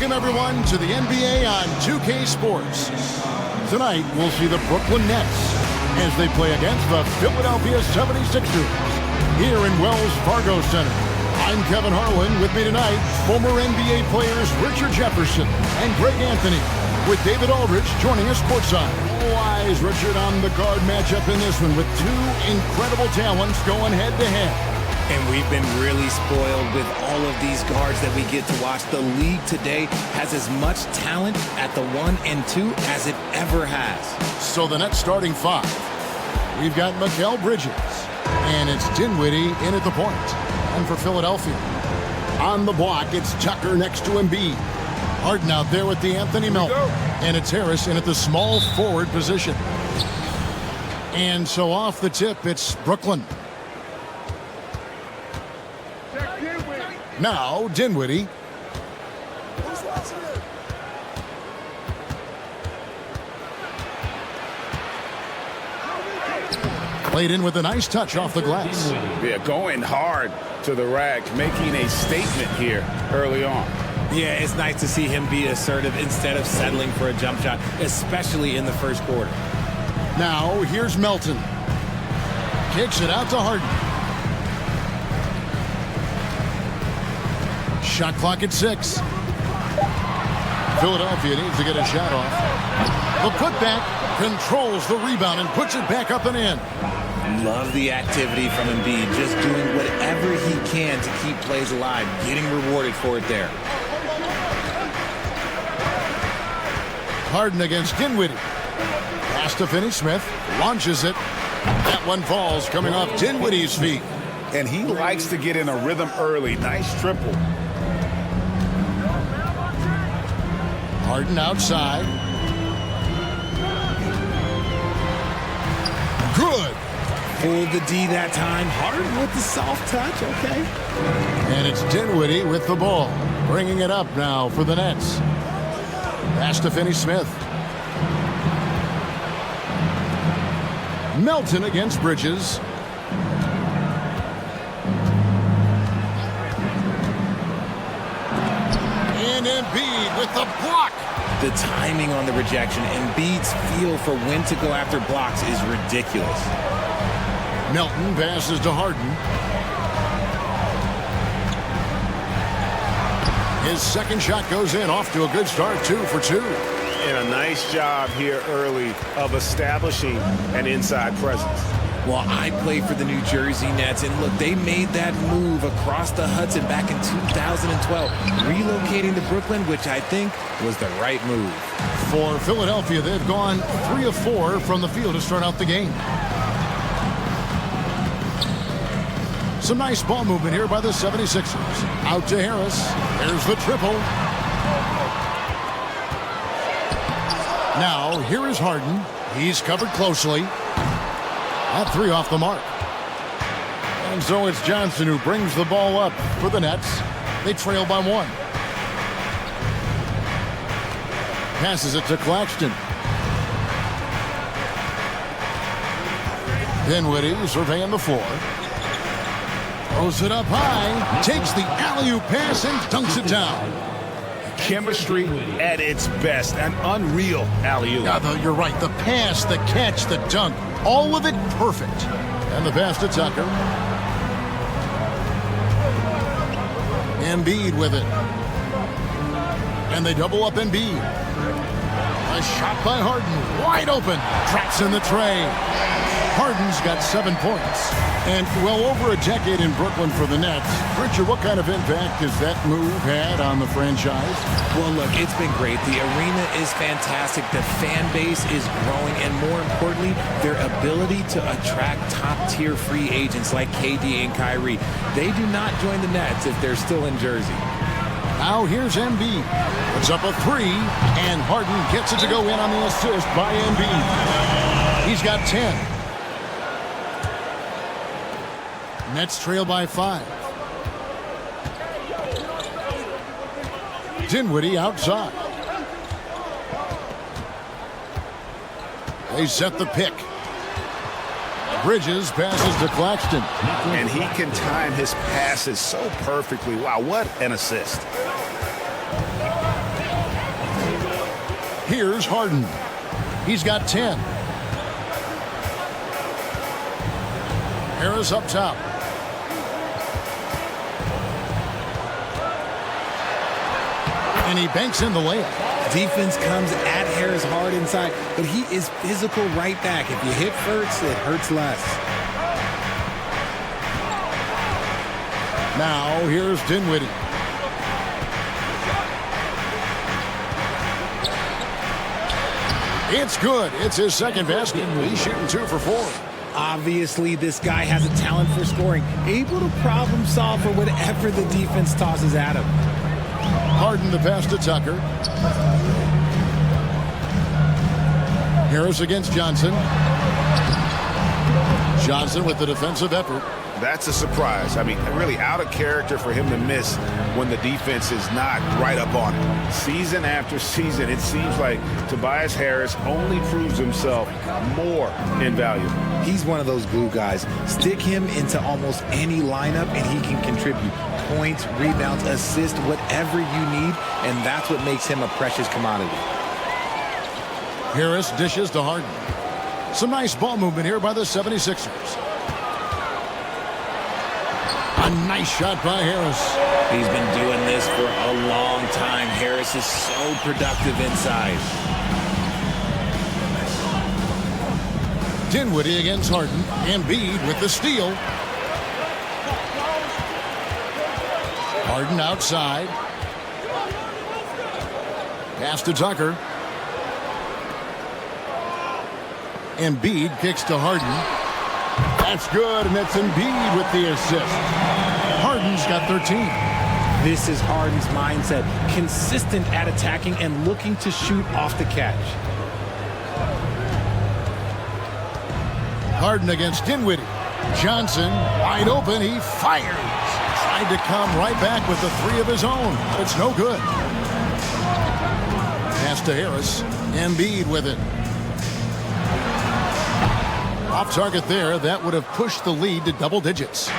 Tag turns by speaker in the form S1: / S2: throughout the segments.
S1: Welcome, everyone, to the NBA on 2K Sports. Tonight, we'll see the Brooklyn Nets as they play against the Philadelphia 76ers here in Wells Fargo Center. I'm Kevin Harlan. With me tonight, former NBA players Richard Jefferson and Greg Anthony, with David Aldridge joining us courtside. Wise, Richard, on the guard matchup in this one with two incredible talents going head-to-head.
S2: And we've been really spoiled with all of these guards that we get to watch. The league today has as much talent at the 1 and 2 as it ever has.
S1: So the Nets starting five. We've got Mikal Bridges, and it's Dinwiddie in at the point. And for Philadelphia, on the block, it's Tucker next to Embiid. Harden out there with the Anthony Melton. And it's Harris in at the small forward position. And so off the tip, it's Brooklyn. Now, Dinwiddie. Played in with a nice touch off the glass.
S3: Yeah, going hard to the rack, making a statement here early on.
S2: Yeah, it's nice to see him be assertive instead of settling for a jump shot, especially in the first quarter.
S1: Now, here's Melton. Kicks it out to Harden. Shot clock at 6. Philadelphia needs to get a shot off. The putback controls the rebound and puts it back up and in.
S2: Love the activity from Embiid, just doing whatever he can to keep plays alive, getting rewarded for it there.
S1: Harden against Dinwiddie. Pass to Finney-Smith. Launches it. That one falls, coming off Dinwiddie's feet.
S3: And he likes to get in a rhythm early. Nice triple.
S1: Harden outside. Good.
S2: Pulled the D that time. Harden with the soft touch, okay.
S1: And it's Dinwiddie with the ball. Bringing it up now for the Nets. Pass to Finney-Smith. Melton against Bridges. And Embiid with the block.
S2: The timing on the rejection, Embiid's feel for when to go after blocks is ridiculous.
S1: Melton passes to Harden. His second shot goes in, off to a good start, 2 for 2.
S3: And a nice job here early of establishing an inside presence.
S2: Well, I play for the New Jersey Nets, and look, they made that move across the Hudson back in 2012, relocating to Brooklyn, which I think was the right move.
S1: For Philadelphia, they've gone 3 of 4 from the field to start out the game. Some nice ball movement here by the 76ers. Out to Harris. There's the triple. Now, here is Harden. He's covered closely. That 3 off the mark. And so it's Johnson who brings the ball up for the Nets. They trail by 1. Passes it to Claxton. Dinwiddie surveying the floor. Throws it up high. Takes the alley-oop pass and dunks it down.
S3: Chemistry at its best. An unreal alley-oop.
S1: Yeah, though, you're right. The pass, the catch, the dunk. All of it perfect. And the pass to Tucker. Embiid with it. And they double up Embiid. A shot by Harden. Wide open. Traps in the tray. Harden's got 7 points. And well over a decade in Brooklyn for the Nets. Richard, what kind of impact has that move had on the franchise?
S2: Well, look, it's been great. The arena is fantastic. The fan base is growing. And more importantly, their ability to attract top-tier free agents like KD and Kyrie. They do not join the Nets if they're still in Jersey.
S1: Now here's Embiid. Puts up a 3, and Harden gets it to go in on the assist by Embiid. He's got 10. Nets trail by 5. Dinwiddie outside. They set the pick. Bridges passes to Claxton.
S3: And he can time his passes so perfectly. Wow, what an assist.
S1: Here's Harden. He's got 10. Harris up top. And he banks in the layup.
S2: Defense comes at Harris hard inside, but he is physical right back. If you hit first, it hurts less.
S1: Now here's Dinwiddie. It's good. It's his second basket. He's shooting 2 for 4.
S2: Obviously, this guy has a talent for scoring, able to problem solve for whatever the defense tosses at him.
S1: Harden the pass to Tucker. Harris against Johnson. Johnson with the defensive effort.
S3: That's a surprise. I mean, really out of character for him to miss when the defense is not right up on him. Season after season, it seems like Tobias Harris only proves himself more invaluable.
S2: He's one of those glue guys. Stick him into almost any lineup and he can contribute. Points, rebounds, assists, whatever you need, and that's what makes him a precious commodity.
S1: Harris dishes to Harden. Some nice ball movement here by the 76ers. A nice shot by Harris.
S2: He's been doing this for a long time. Harris is so productive inside.
S1: Dinwiddie against Harden. Embiid with the steal. Harden outside. Pass to Tucker. Embiid kicks to Harden. That's good, and that's Embiid with the assist. Harden's got 13.
S2: This is Harden's mindset. Consistent at attacking and looking to shoot off the catch.
S1: Harden against Dinwiddie. Johnson wide open. He fires. Tried to come right back with the 3 of his own. It's no good. Pass to Harris. Embiid with it. Off target there. That would have pushed the lead to double digits.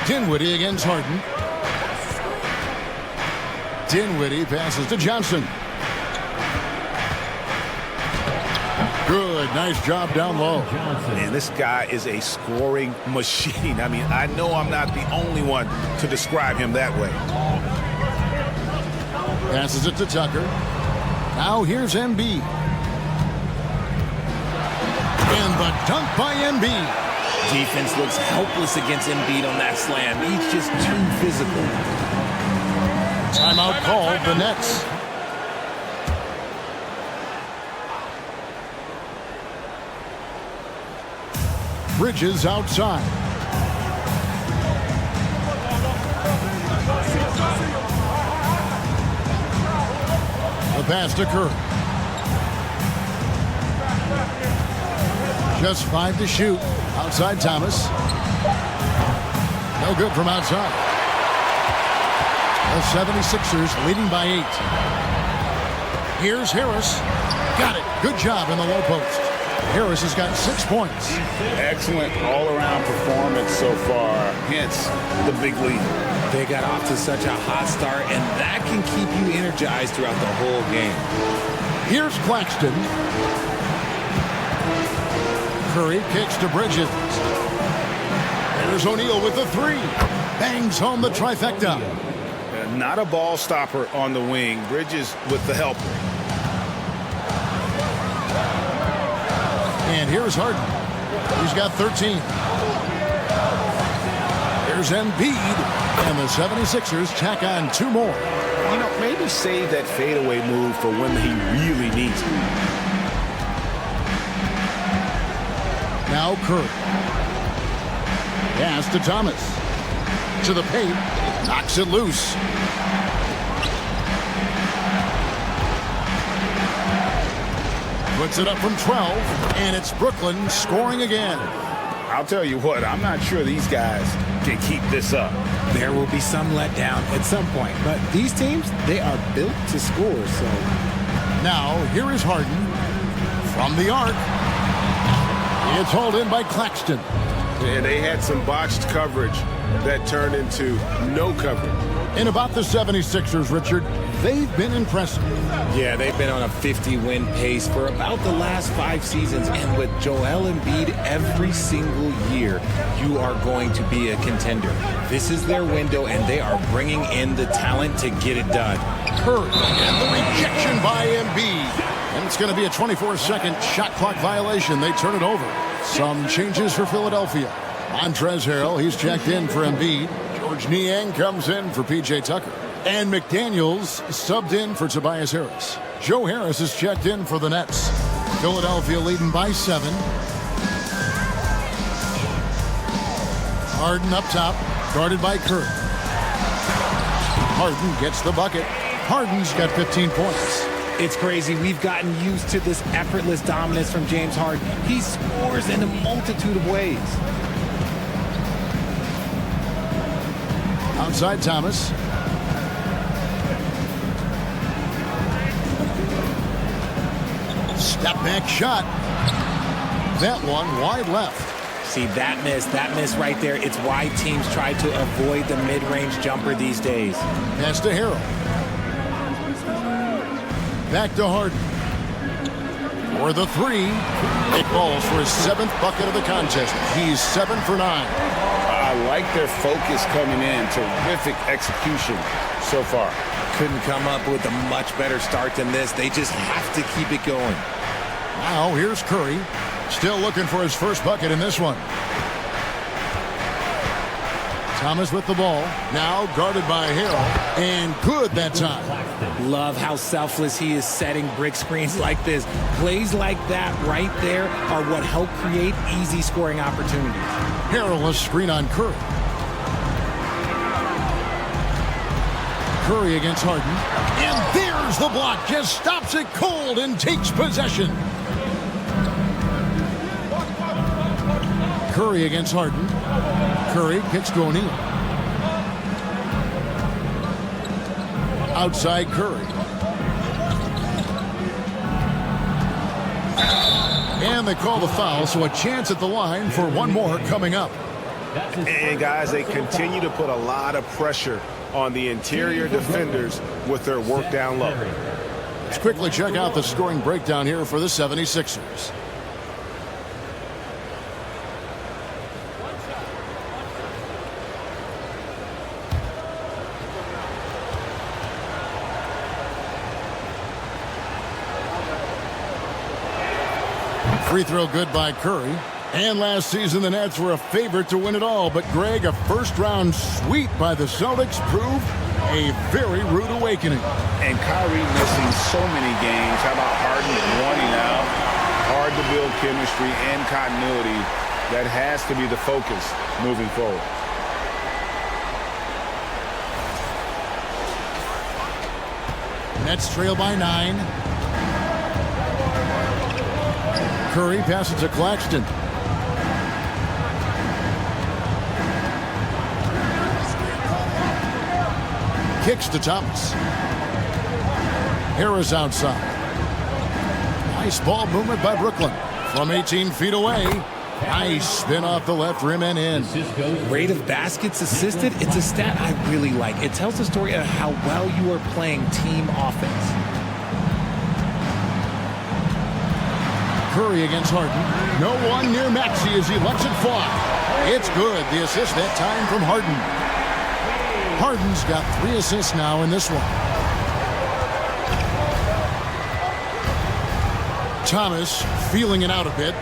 S1: Dinwiddie against Harden. Dinwiddie passes to Johnson. Good, nice job down low.
S3: Man, this guy is a scoring machine. I mean, I know I'm not the only one to describe him that way.
S1: Passes it to Tucker. Now here's Embiid. And the dunk by Embiid.
S2: Defense looks helpless against Embiid on that slam. He's just too physical.
S1: Timeout called, the Nets. Bridges outside. The pass to Curry. Just 5 to shoot. Outside Thomas. No good from outside. The 76ers leading by 8. Here's Harris. Got it. Good job in the low post. Harris has got 6 points.
S3: Excellent all-around performance so far. Hence the big lead.
S2: They got off to such a hot start, and that can keep you energized throughout the whole game.
S1: Here's Claxton. Curry kicks to Bridges. There's O'Neal with the 3. Bangs home the trifecta.
S3: Not a ball stopper on the wing. Bridges with the help.
S1: And here's Harden. He's got 13. There's Embiid. And the 76ers tack on 2 more.
S3: You know, maybe save that fadeaway move for when he really needs it.
S1: Now Curry. Pass to Thomas. To the paint. Knocks it loose. Puts it up from 12. And it's Brooklyn scoring again.
S3: I'll tell you what, I'm not sure these guys can keep this up.
S2: There will be some letdown at some point, but these teams, they are built to score, so.
S1: Now, here is Harden from the arc. It's hauled in by Claxton.
S3: And they had some botched coverage that turned into no coverage.
S1: And about the 76ers, Richard, they've been impressive.
S2: Yeah, they've been on a 50-win pace for about the last 5 seasons. And with Joel Embiid every single year, you are going to be a contender. This is their window, and they are bringing in the talent to get it done.
S1: Curry, and the rejection by Embiid. And it's going to be a 24-second shot clock violation. They turn it over. Some changes for Philadelphia. Montrezl Harrell, he's checked in for Embiid. George Niang comes in for P.J. Tucker. And McDaniels subbed in for Tobias Harris. Joe Harris is checked in for the Nets. Philadelphia leading by 7. Harden up top, guarded by Curry. Harden gets the bucket. Harden's got 15 points.
S2: It's crazy. We've gotten used to this effortless dominance from James Harden. He scores in a multitude of ways.
S1: Outside Thomas. Step back shot. That one wide left.
S2: See, that miss right there. It's why teams try to avoid the mid-range jumper these days.
S1: Pass to Harrell. Back to Harden. For the 3. It falls for his 7th bucket of the contest. He's 7 for 9.
S3: I like their focus coming in. Terrific execution so far.
S2: Couldn't come up with a much better start than this. They just have to keep it going.
S1: Now here's Curry. Still looking for his first bucket in this one. Thomas with the ball. Now guarded by Harrell. And good that time.
S2: Love how selfless he is setting brick screens like this. Plays like that right there are what help create easy scoring opportunities.
S1: Harrell, a screen on Curry. Curry against Harden. And there's the block. Just stops it cold and takes possession. Curry against Harden. Curry kicks to O'Neal. Outside Curry. And they call the foul, so a chance at the line for one more coming up.
S3: And guys, they continue to put a lot of pressure on the interior defenders with their work down low.
S1: Let's quickly check out the scoring breakdown here for the 76ers. Free throw good by Curry. And last season, the Nets were a favorite to win it all. But, Greg, a first-round sweep by the Celtics proved a very rude awakening.
S3: And Kyrie missing so many games. How about Harden wanting out? Hard to build chemistry and continuity. That has to be the focus moving forward.
S1: Nets trail by 9. Curry passes to Claxton. Kicks to Thomas. Harris outside. Nice ball movement by Brooklyn. From 18 feet away. Nice spin off the left rim and in.
S2: Rate of baskets assisted, it's a stat I really like. It tells the story of how well you are playing team offense.
S1: Curry against Harden. No one near Maxey as he lets it fly. It's good. The assist that time from Harden. Harden's got 3 assists now in this one. Thomas feeling it out a bit.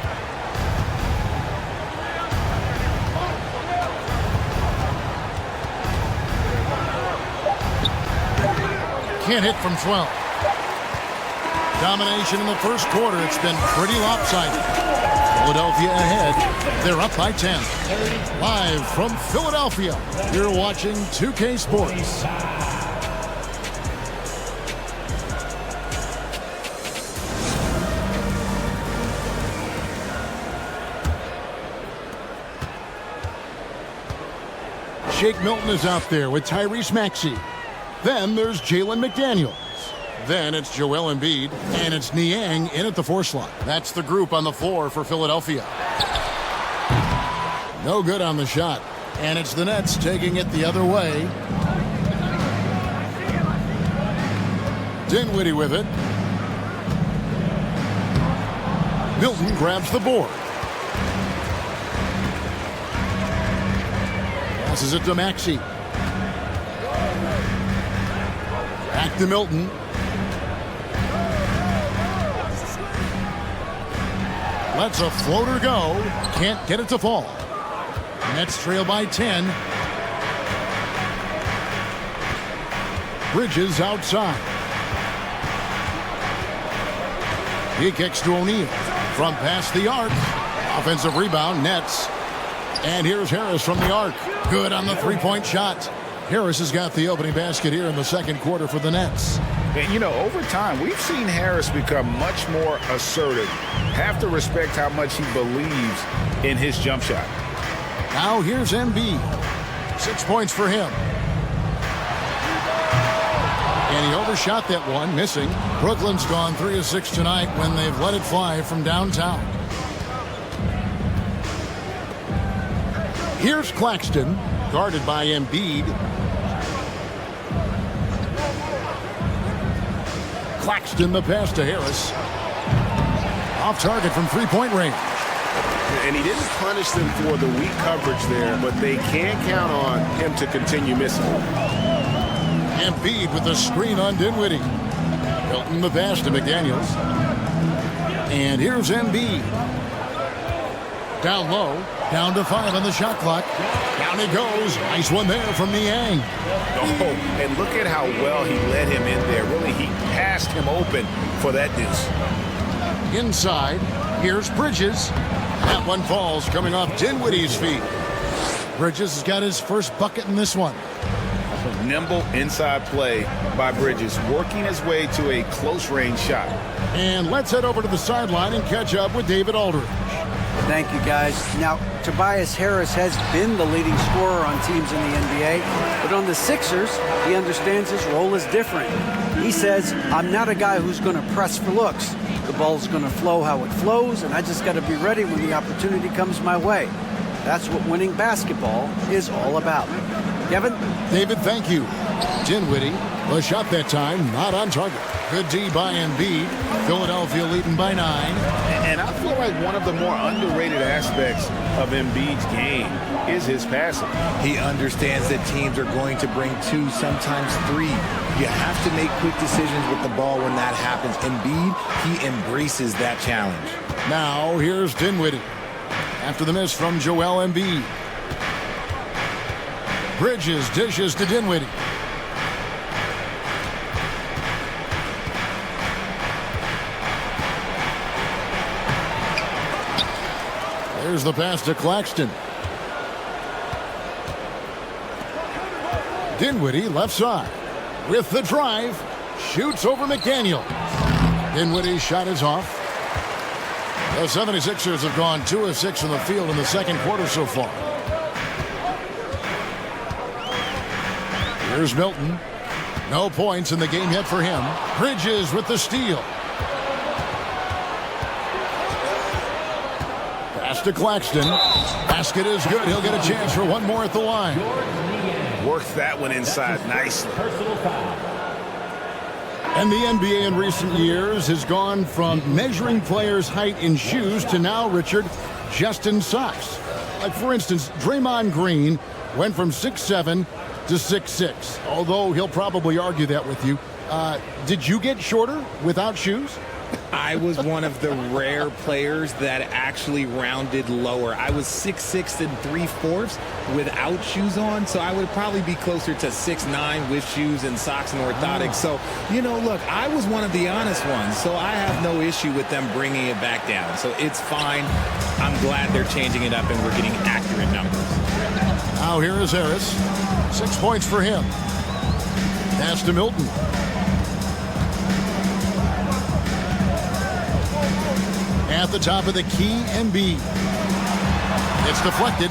S1: Can't hit from 12. Domination in the first quarter. It's been pretty lopsided. Philadelphia ahead. They're up by 10. Live from Philadelphia, you're watching 2K Sports. Shake Milton is out there with Tyrese Maxey. Then there's Jalen McDaniels. Then it's Joel Embiid, and it's Niang in at the 4 slot. That's the group on the floor for Philadelphia. No good on the shot. And it's the Nets taking it the other way. Dinwiddie with it. Milton grabs the board. Passes it to Maxey. Back to Milton. Lets a floater go. Can't get it to fall. Nets trail by 10. Bridges outside. He kicks to O'Neal. From past the arc. Offensive rebound, Nets. And here's Harris from the arc. Good on the three-point shot. Harris has got the opening basket here in the second quarter for the Nets.
S3: And, you know, over time, we've seen Harris become much more assertive. Have to respect how much he believes in his jump shot.
S1: Now here's Embiid. 6 points for him. And he overshot that one, missing. Brooklyn's gone 3 of 6 tonight when they've let it fly from downtown. Here's Claxton, guarded by Embiid. Claxton the pass to Harris. Off target from three-point range.
S3: And he didn't punish them for the weak coverage there, but they can't count on him to continue missing.
S1: Embiid with the screen on Dinwiddie. Milton the pass to McDaniels. And here's Embiid. Down low. Down to 5 on the shot clock. Down he goes. Nice one there from Niang.
S3: Oh, and look at how well he led him in there. Really, he passed him open for that deuce.
S1: Inside. Here's Bridges. That one falls coming off Dinwiddie's feet. Bridges has got his first bucket in this one.
S3: Nimble inside play by Bridges, working his way to a close-range shot.
S1: And let's head over to the sideline and catch up with David Aldridge.
S4: Thank you, guys. Now, Tobias Harris has been the leading scorer on teams in the NBA, but on the Sixers, he understands his role is different. He says, I'm not a guy who's going to press for looks. The ball's going to flow how it flows, and I just got to be ready when the opportunity comes my way. That's what winning basketball is all about. Kevin?
S1: David, thank you. Dinwiddie, a shot that time, not on target. Good D by Embiid. Philadelphia leading by 9.
S3: And I feel like one of the more underrated aspects of Embiid's game is his passing.
S2: He understands that teams are going to bring 2, sometimes 3. You have to make quick decisions with the ball when that happens. Embiid, he embraces that challenge.
S1: Now, here's Dinwiddie. After the miss from Joel Embiid. Bridges dishes to Dinwiddie. There's the pass to Claxton. Dinwiddie left side. With the drive. Shoots over McDaniel. Dinwiddie's shot is off. The 76ers have gone 2 of 6 from the field in the second quarter so far. Here's Milton. No points in the game yet for him. Bridges with the steal. Pass to Claxton. Basket is good. He'll get a chance for one more at the line.
S3: Worked that one inside nicely.
S1: And the NBA in recent years has gone from measuring players' height in shoes to now, Richard, just in socks. Like, for instance, Draymond Green went from 6'7" to 6'6", although he'll probably argue that with you. Did you get shorter without shoes?
S2: I was one of the rare players that actually rounded lower. I was 6'6" and 3/4 without shoes on, so I would probably be closer to 6'9" with shoes and socks and orthotics. So, you know, look, I was one of the honest ones, so I have no issue with them bringing it back down. So it's fine. I'm glad they're changing it up and we're getting accurate numbers.
S1: Now here is Harris. 6 points for him. Pass to Milton. At the top of the key, Embiid. It's deflected.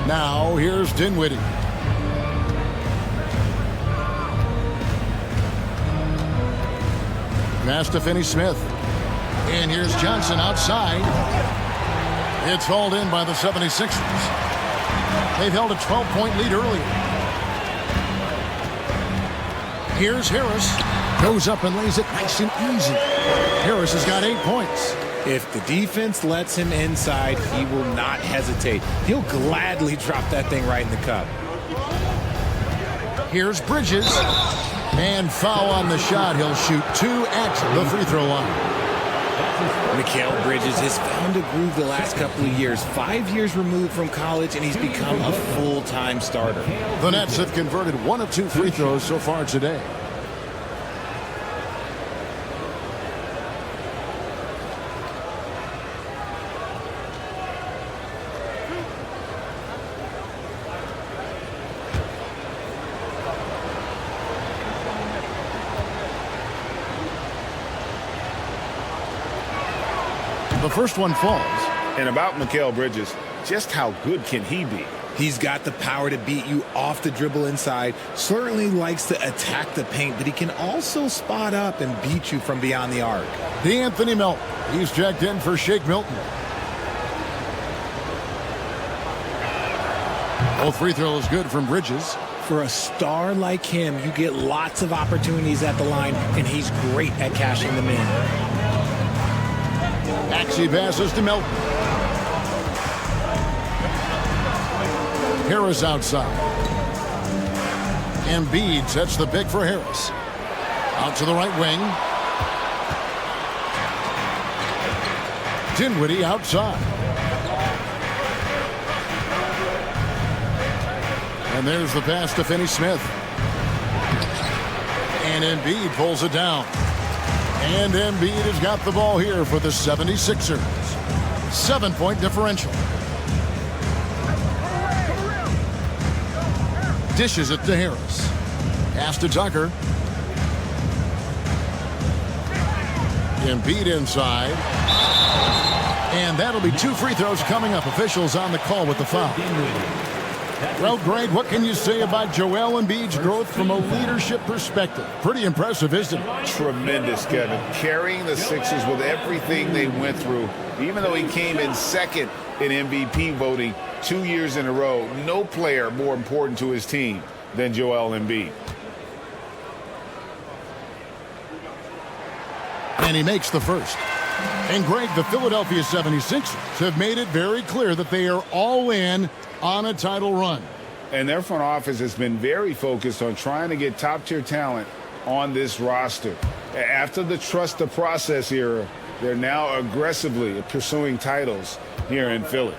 S1: Now here's Dinwiddie. Pass to Finney-Smith. And here's Johnson outside. It's hauled in by the 76ers. They've held a 12-point lead earlier. Here's Harris. Goes up and lays it nice and easy. Harris has got 8 points.
S2: If the defense lets him inside, he will not hesitate. He'll gladly drop that thing right in the cup.
S1: Here's Bridges. And foul on the shot. He'll shoot 2 at the free throw line.
S2: Mikal Bridges has found a groove the last couple of years. 5 years removed from college, and he's become a full-time starter.
S1: The Nets have converted 1 of 2 free throws so far today. The first one falls.
S3: And about Mikal Bridges, just how good can he be?
S2: He's got the power to beat you off the dribble inside, certainly likes to attack the paint, but he can also spot up and beat you from beyond the arc.
S1: D'Anthony Melton. He's checked in for Shake Milton. Both free throws good from Bridges.
S2: For a star like him, you get lots of opportunities at the line, and he's great at cashing them in.
S1: Maxey passes to Melton. Harris outside. Embiid sets the pick for Harris. Out to the right wing. Dinwiddie outside. And there's the pass to Finney-Smith. And Embiid pulls it down. And Embiid has got the ball here for the 76ers. 7-point differential. Dishes it to Harris. Pass to Tucker. Embiid inside. And that'll be 2 free throws coming up. Officials on the call with the foul. Well, Greg, what can you say about Joel Embiid's growth from a leadership perspective? Pretty impressive, isn't it?
S3: Tremendous, Kevin. Carrying the Sixers with everything they went through. Even though he came in second in MVP voting 2 years in a row, no player more important to his team than Joel Embiid.
S1: And he makes the first. And Greg, the Philadelphia 76ers have made it very clear that they are all in on a title run.
S3: And their front office has been very focused on trying to get top-tier talent on this roster. After the trust the process era, they're now aggressively pursuing titles here in Philly.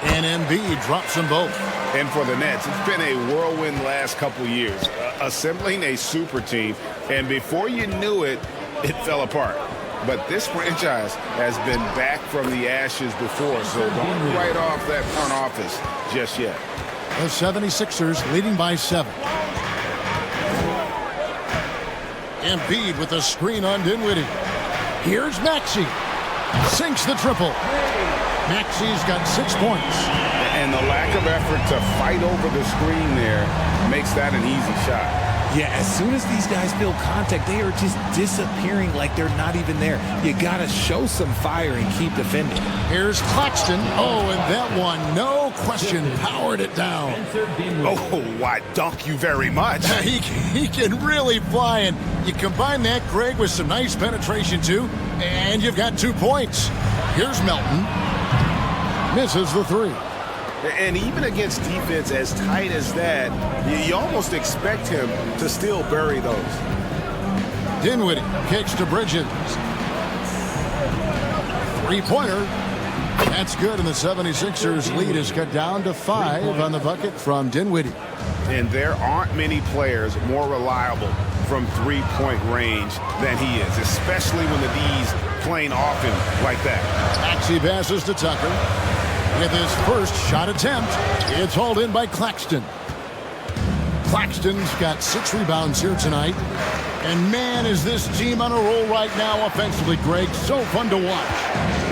S1: And Embiid drops them both.
S3: And for the Nets, it's been a whirlwind last couple years, assembling a super team. And before you knew it, it fell apart. But this franchise has been back from the ashes before, so don't write off that front office just yet.
S1: The 76ers leading by 7. Embiid with a screen on Dinwiddie. Here's Maxey. Sinks the triple. Maxey's got 6 points.
S3: And the lack of effort to fight over the screen there makes that an easy shot.
S2: Yeah, as soon as these guys feel contact, they are just disappearing like they're not even there. You got to show some fire and keep defending.
S1: Here's Claxton. Oh, and that one, no question, powered it down.
S3: Oh, why, dunk you very much.
S1: He can really fly, and you combine that, Greg, with some nice penetration, too, and you've got 2 points. Here's Melton. Misses the 3.
S3: And even against defense as tight as that, you almost expect him to still bury those.
S1: Dinwiddie kicks to Bridges. 3-pointer. That's good, and the 76ers lead is cut down to 5 on the bucket from Dinwiddie.
S3: And there aren't many players more reliable from three-point range than he is, especially when the D's playing off him like that.
S1: Maxey passes to Tucker. With his first shot attempt, it's hauled in by Claxton. Claxton's got 6 rebounds here tonight. And man, is this team on a roll right now offensively, Greg. So fun to watch.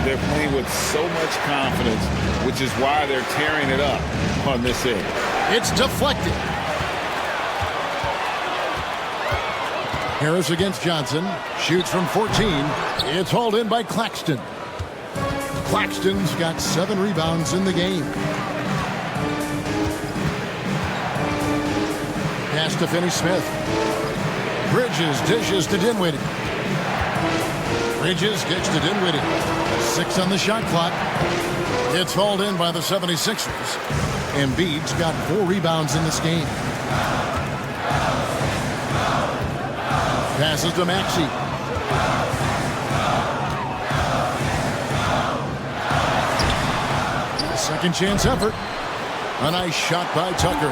S3: They're playing with so much confidence, which is why they're tearing it up on this end.
S1: It's deflected. Harris against Johnson. Shoots from 14. It's hauled in by Claxton. Claxton's got 7 rebounds in the game. Pass to Finney-Smith. Bridges dishes to Dinwiddie. Bridges gets to Dinwiddie. 6 on the shot clock. It's hauled in by the 76ers. Embiid's got 4 rebounds in this game. Passes to Maxey. Second chance effort. A nice shot by Tucker.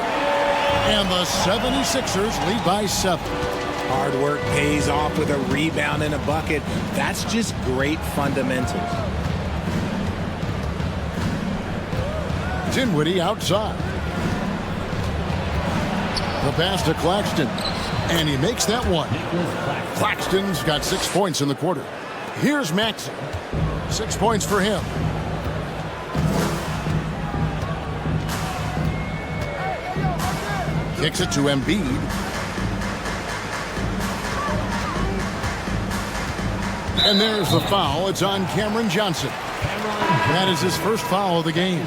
S1: And the 76ers lead by 7.
S2: Hard work pays off with a rebound and a bucket. That's just great fundamentals.
S1: Dinwiddie outside. The pass to Claxton. And he makes that one. Claxton's got 6 points in the quarter. Here's Maxey. 6 points for him. Kicks it to Embiid. And there's the foul. It's on Cameron Johnson. That is his first foul of the game.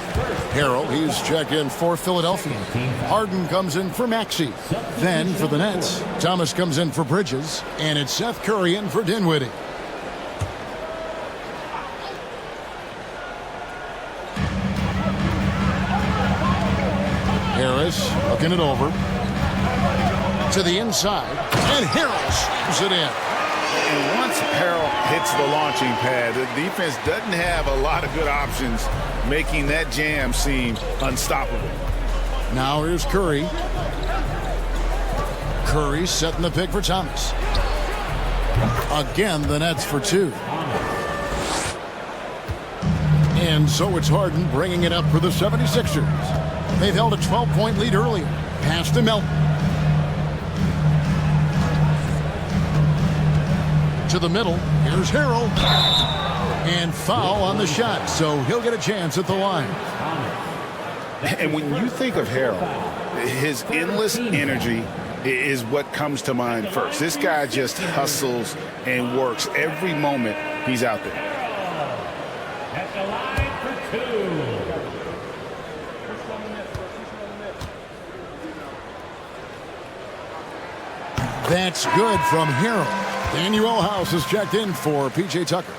S1: Harrell, he's checked in for Philadelphia. Harden comes in for Maxey. Then for the Nets, Thomas comes in for Bridges. And it's Seth Curry in for Dinwiddie. Harris looking it over to the inside, and Harrell slams it in.
S3: And once Harrell hits the launching pad, the defense doesn't have a lot of good options, making that jam seem unstoppable.
S1: Now here's Curry. Curry setting the pick for Thomas. Again, the Nets for 2. And so it's Harden bringing it up for the 76ers. They've held a 12-point lead earlier. Pass to Melton. To the middle. Here's Harrell. And foul on the shot, so he'll get a chance at the line.
S3: And when you think of Harrell, his endless energy is what comes to mind first. This guy just hustles and works every moment he's out there.
S5: At the line for 2.
S1: That's good from Harrell. Daniel House is checked in for P.J. Tucker.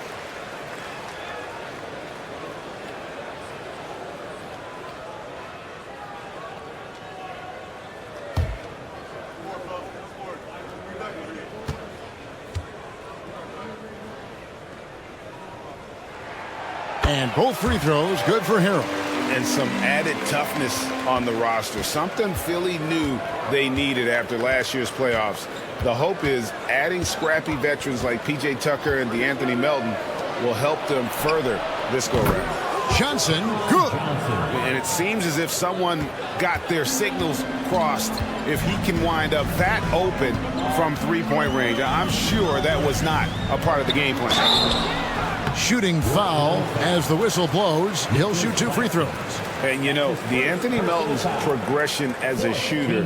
S1: And both free throws good for Harrell.
S3: And some added toughness on the roster. Something Philly knew they needed after last year's playoffs. The hope is adding scrappy veterans like P.J. Tucker and DeAnthony Melton will help them further this go-round.
S1: Johnson, good.
S3: And it seems as if someone got their signals crossed if he can wind up that open from three-point range. I'm sure that was not a part of the game plan.
S1: Shooting foul as the whistle blows. He'll shoot 2 free throws.
S3: And, you know, DeAnthony Melton's progression as a shooter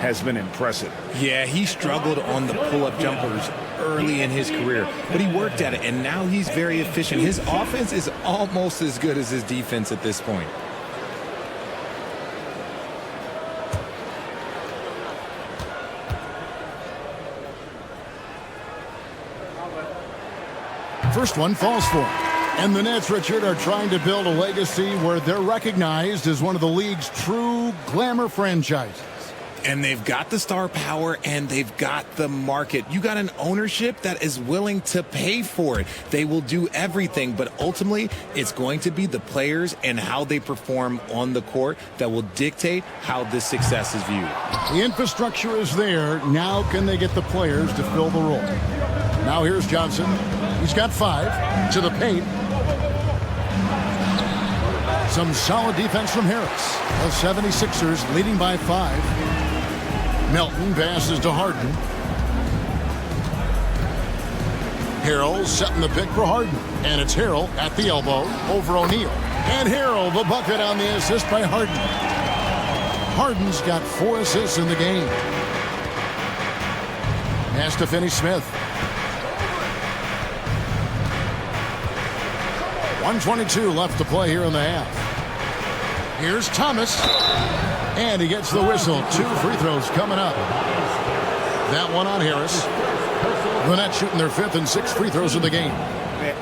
S3: has been impressive.
S2: Yeah, he struggled on the pull-up jumpers early in his career, but he worked at it, and now he's very efficient. His offense is almost as good as his defense at this point.
S1: First one falls for him. And the Nets, Richard, are trying to build a legacy where they're recognized as one of the league's true glamour franchises.
S2: And they've got the star power and they've got the market. You got an ownership that is willing to pay for it. They will do everything, but ultimately it's going to be the players and how they perform on the court that will dictate how this success is viewed.
S1: The infrastructure is there. Now can they get the players to fill the role? Now here's Johnson. He's got 5 to the paint. Some solid defense from Harris. The 76ers leading by 5. Melton passes to Harden. Harrell setting the pick for Harden. And it's Harrell at the elbow over O'Neal. And Harrell the bucket on the assist by Harden. Harden's got 4 assists in the game. Pass to Finney-Smith. 1:22 left to play here in the half. Here's Thomas. And he gets the whistle. 2 free throws coming up. That one on Harris. The Nets shooting their 5th and 6th free throws of the game.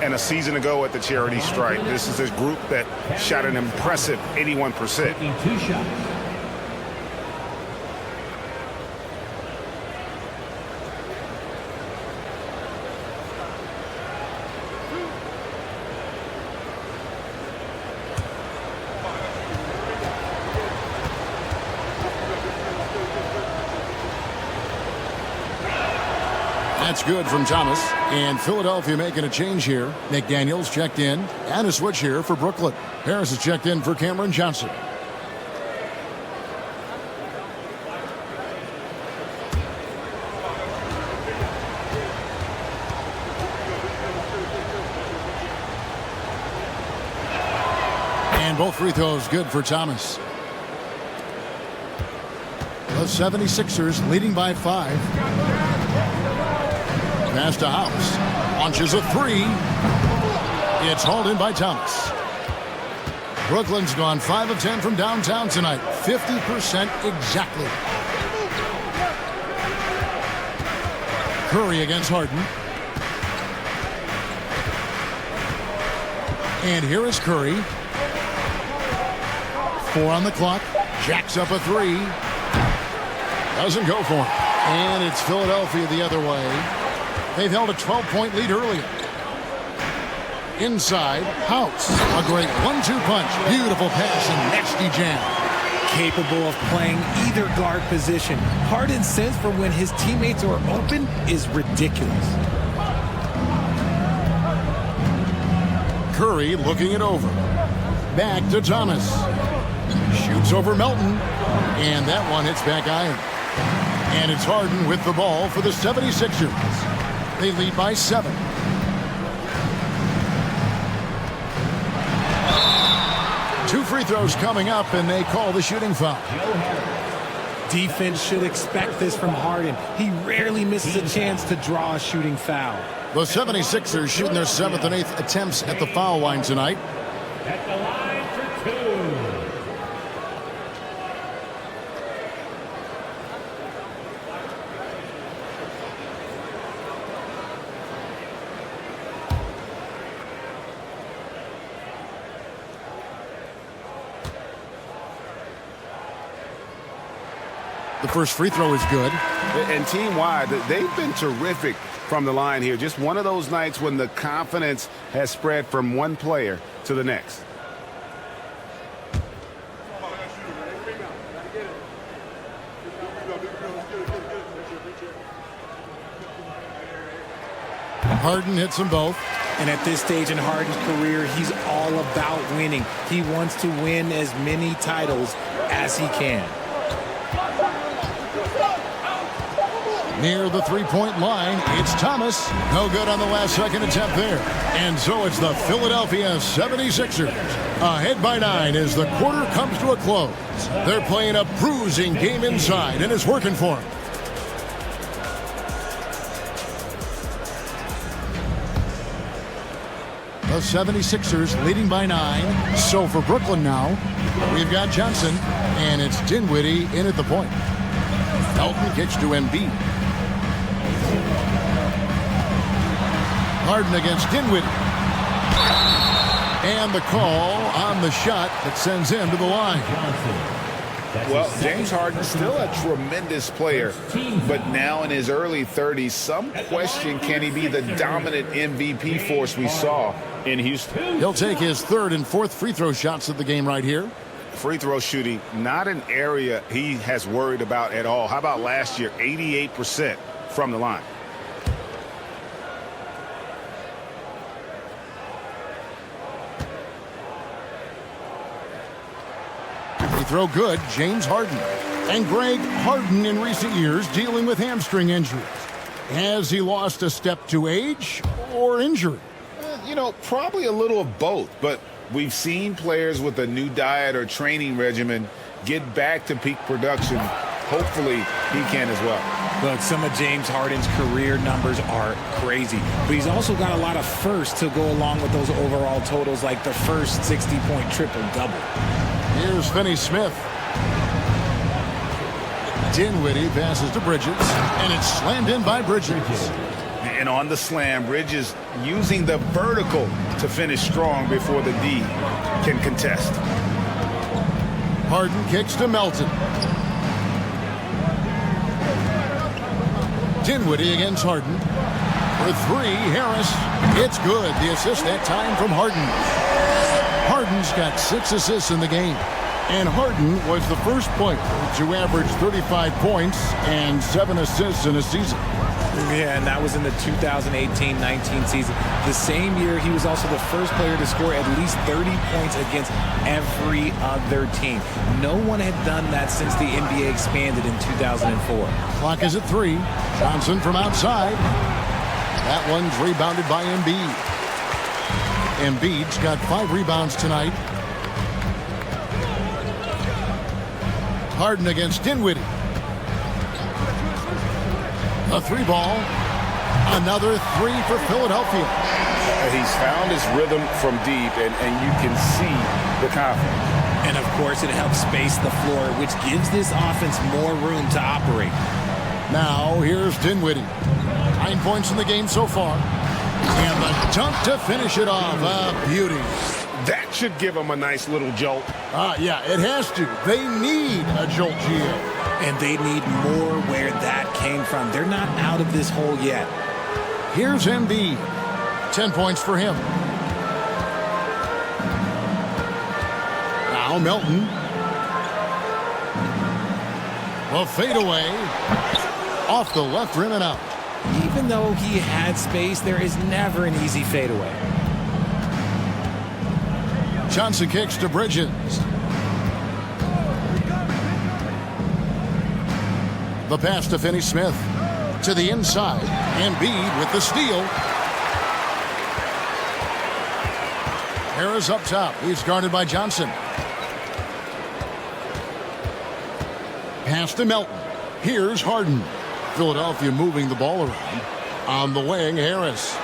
S3: And a season ago at the charity stripe, this is a group that shot an impressive 81%.
S5: Taking 2 shots.
S1: That's good from Thomas. And Philadelphia making a change here. McDaniels checked in. And a switch here for Brooklyn. Harris is checked in for Cameron Johnson. And both free throws good for Thomas. The 76ers leading by 5. Pass to House. Launches a 3. It's hauled in by Thomas. Brooklyn's gone 5 of 10 from downtown tonight. 50% exactly. Curry against Harden. And here is Curry. 4 on the clock. Jacks up a 3. Doesn't go for him. And it's Philadelphia the other way. They've held a 12-point lead earlier. Inside, House. A great 1-2 punch. Beautiful pass and nasty jam.
S2: Capable of playing either guard position. Harden's sense for when his teammates are open is ridiculous.
S1: Curry looking it over. Back to Thomas. Shoots over Melton. And that one hits back iron. And it's Harden with the ball for the 76ers. They lead by 7. Two free throws coming up, and they call the shooting foul.
S2: Defense should expect this from Harden. He rarely misses a chance to draw a shooting foul.
S1: The 76ers shooting their 7th and 8th attempts at the foul line tonight.
S5: At the line for 2.
S1: The first free throw is good.
S3: And team-wide, they've been terrific from the line here. Just one of those nights when the confidence has spread from one player to the next.
S1: Harden hits them both.
S2: And at this stage in Harden's career, he's all about winning. He wants to win as many titles as he can.
S1: Near the three-point line, it's Thomas. No good on the last second attempt there. And so it's the Philadelphia 76ers. Ahead by 9 as the quarter comes to a close. They're playing a bruising game inside, and it's working for them. The 76ers leading by 9. So for Brooklyn now, we've got Johnson, and it's Dinwiddie in at the point. Melton kicks to Embiid. Harden against Dinwiddie. And the call on the shot that sends him to the line.
S3: Well, James Harden still a tremendous player, but now in his early 30s, some question, can he be the dominant MVP force we saw in Houston?
S1: He'll take his 3rd and 4th free throw shots of the game right here.
S3: Free throw shooting, not an area he has worried about at all. How about last year, 88% from the line?
S1: Throw good, James Harden. And Greg Harden in recent years dealing with hamstring injuries. Has he lost a step to age or injury?
S3: You know, probably a little of both, but we've seen players with a new diet or training regimen get back to peak production. Hopefully he can as well.
S2: Look, some of James Harden's career numbers are crazy, but he's also got a lot of firsts to go along with those overall totals, like the first 60-point triple-double.
S1: Here's Finney-Smith. Dinwiddie passes to Bridges, and it's slammed in by Bridges.
S3: And on the slam, Bridges using the vertical to finish strong before the D can contest.
S1: Harden kicks to Melton. Dinwiddie against Harden. For three, Harris. It's good. The assist that time from Harden. Harden's got 6 assists in the game. And Harden was the first player to average 35 points and 7 assists in a season.
S2: Yeah, and that was in the 2018-19 season. The same year, he was also the first player to score at least 30 points against every other team. No one had done that since the NBA expanded in 2004.
S1: Clock is at 3. Johnson from outside. That one's rebounded by Embiid. Embiid's got 5 rebounds tonight. Harden against Dinwiddie. A 3 ball. Another 3 for Philadelphia.
S3: He's found his rhythm from deep, and you can see the confidence.
S2: And, of course, it helps space the floor, which gives this offense more room to operate.
S1: Now, here's Dinwiddie. 9 points in the game so far. And the dunk to finish it off. A beauty.
S3: That should give him a nice little jolt.
S1: Yeah, it has to. They need a jolt, Gio.
S2: And they need more where that came from. They're not out of this hole yet.
S1: Here's Embiid. 10 points for him. Now Melton. A fadeaway. Off the left rim and out.
S2: Even though he had space, there is never an easy fadeaway.
S1: Johnson kicks to Bridges. The pass to Finney-Smith. To the inside. Embiid with the steal. Harris up top. He's guarded by Johnson. Pass to Melton. Here's Harden. Philadelphia moving the ball around. On the wing, Harris.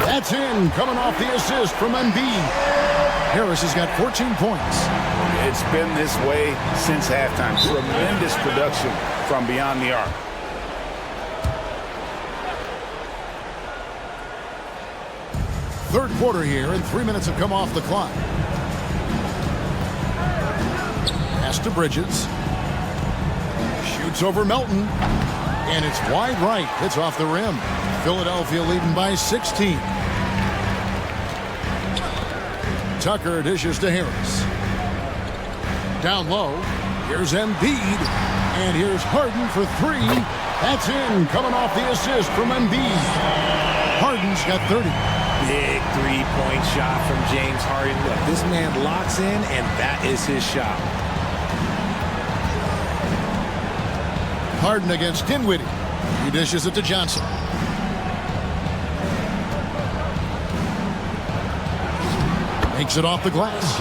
S1: That's in. Coming off the assist from Embiid. Harris has got 14 points.
S3: It's been this way since halftime. Tremendous production from beyond the arc.
S1: Third quarter here, and 3 minutes have come off the clock. Pass to Bridges. Shoots over Melton. And it's wide right. It's off the rim. Philadelphia leading by 16. Tucker dishes to Harris. Down low. Here's Embiid. And here's Harden for 3. That's in. Coming off the assist from Embiid. Harden's got 30.
S2: Big three-point shot from James Harden. Look, this man locks in, and that is his shot.
S1: Harden against Dinwiddie. He dishes it to Johnson. Makes it off the glass.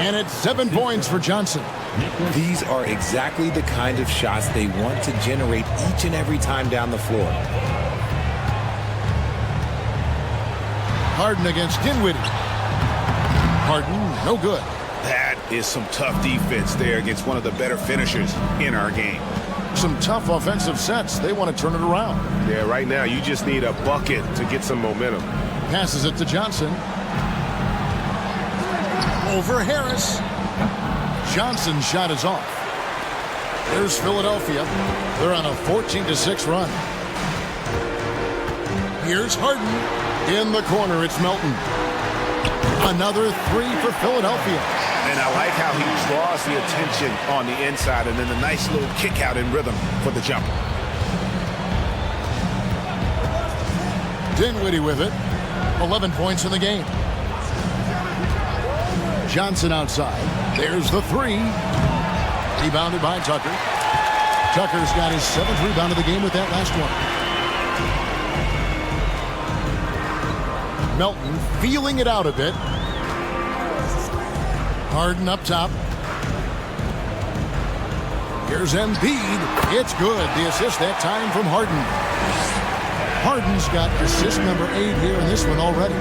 S1: And it's 7 points for Johnson.
S2: These are exactly the kind of shots they want to generate each and every time down the floor.
S1: Harden against Dinwiddie. Harden, no good.
S3: That is some tough defense there against one of the better finishers in our game.
S1: Some tough offensive sets. They want to turn it around.
S3: Yeah, right now you just need a bucket to get some momentum.
S1: Passes it to Johnson. Over Harris. Johnson's shot is off. There's Philadelphia. They're on a 14-6 run. Here's Harden. In the corner, it's Melton. Another 3 for Philadelphia.
S3: And I like how he draws the attention on the inside, and then a nice little kick out in rhythm for the jumper.
S1: Dinwiddie with it. 11 points in the game. Johnson outside. There's the 3. Rebounded by Tucker. Tucker's got his 7th rebound of the game with that last one. Melton feeling it out a bit. Harden up top. Here's Embiid. It's good. The assist that time from Harden. Harden's got assist number 8 here in this one already.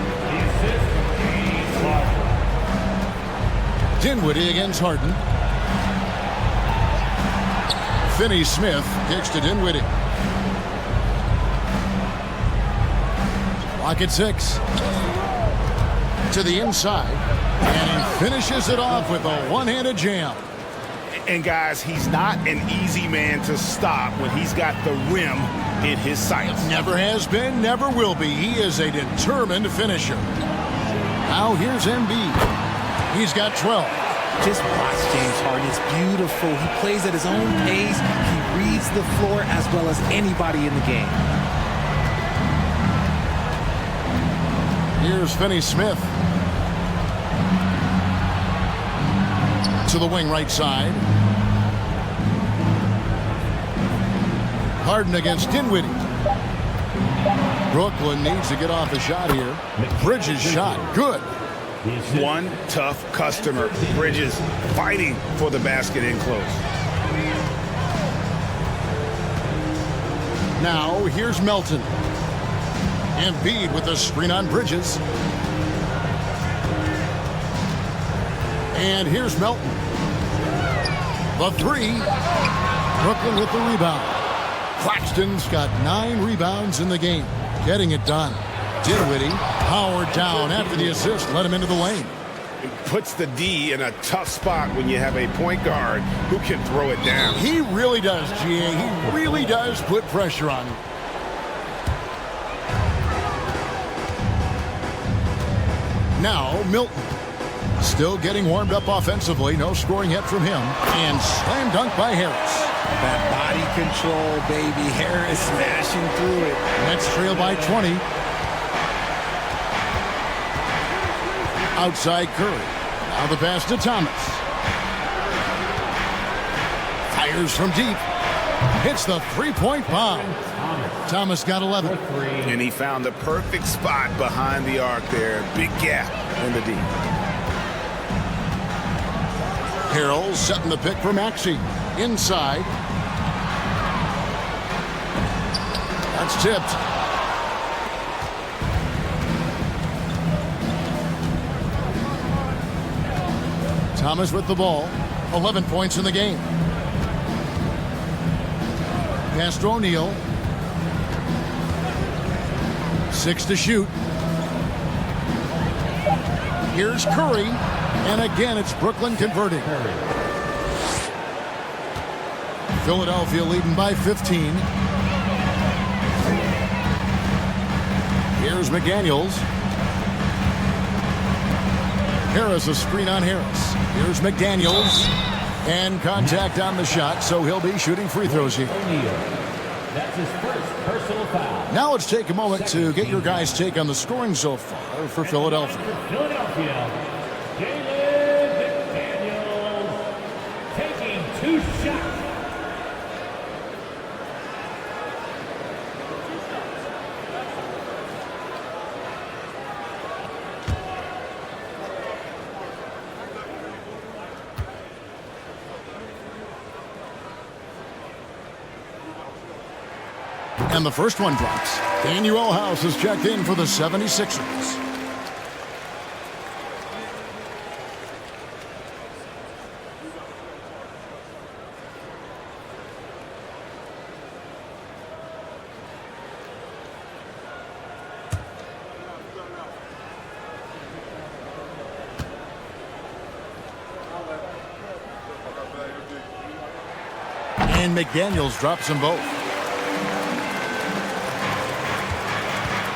S1: Dinwiddie against Harden. Finney Smith kicks to Dinwiddie. Clock at 6. To the inside. And he finishes it off with a one-handed jam.
S3: And guys, he's not an easy man to stop when he's got the rim in his sights.
S1: Never has been, never will be. He is a determined finisher. Now here's Embiid. He's got 12.
S2: Just watch James Harden. It's beautiful. He plays at his own pace. He reads the floor as well as anybody in the game.
S1: Here's Finney Smith. To the wing right side. Harden against Dinwiddie. Brooklyn needs to get off a shot here. Bridges shot. Good.
S3: One tough customer. Bridges fighting for the basket in close.
S1: Now here's Melton. Embiid with a screen on Bridges. And here's Melton. The three. Brooklyn with the rebound. Claxton's got 9 rebounds in the game. Getting it done. Dinwiddie powered down after the assist. Let him into the lane.
S3: It puts the D in a tough spot when you have a point guard who can throw it down.
S1: He really does, GA. He really does put pressure on him. Now Milton. Still getting warmed up offensively. No scoring yet from him. And slam dunk by Harris.
S2: That body control, baby. Harris smashing through it.
S1: Nets trail by 20. Outside Curry. Now the pass to Thomas. Fires from deep. Hits the three-point bomb. Thomas got 11.
S3: And he found the perfect spot behind the arc there. Big gap in the D.
S1: Harrell setting the pick for Maxey. Inside. That's tipped. Thomas with the ball. 11 points in the game. Pass to O'Neal. 6 to shoot. Here's Curry. And again, it's Brooklyn converting. Philadelphia leading by 15. Here's McDaniels. Harris, a screen on Harris. Here's McDaniels. And contact on the shot, so he'll be shooting free throws here.
S5: That's his first personal foul.
S1: Now let's take a moment to get your guys' take on the scoring so far for Philadelphia.
S5: Philadelphia. Jalen McDaniels taking 2 shots.
S1: And the first one drops. Daniel House is checked in for the 76ers. And McDaniels drops them both.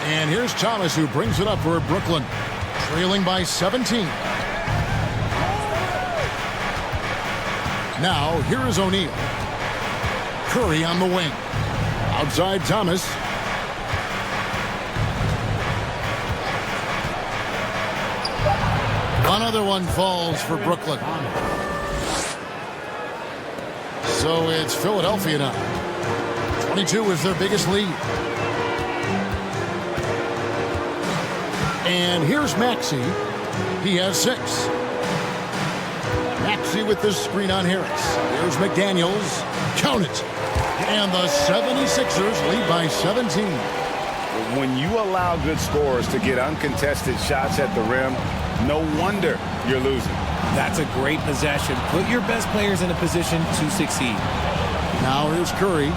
S1: And here's Thomas, who brings it up for Brooklyn, trailing by 17. Now, here is O'Neal. Curry on the wing. Outside Thomas. Another one falls for Brooklyn. So it's Philadelphia now. 22 is their biggest lead. And here's Maxey. He has 6. Maxey with the screen on Harris. Here's McDaniels. Count it. And the 76ers lead by 17.
S3: When you allow good scorers to get uncontested shots at the rim, no wonder you're losing.
S2: That's a great possession. Put your best players in a position to succeed.
S1: Now here's Curry.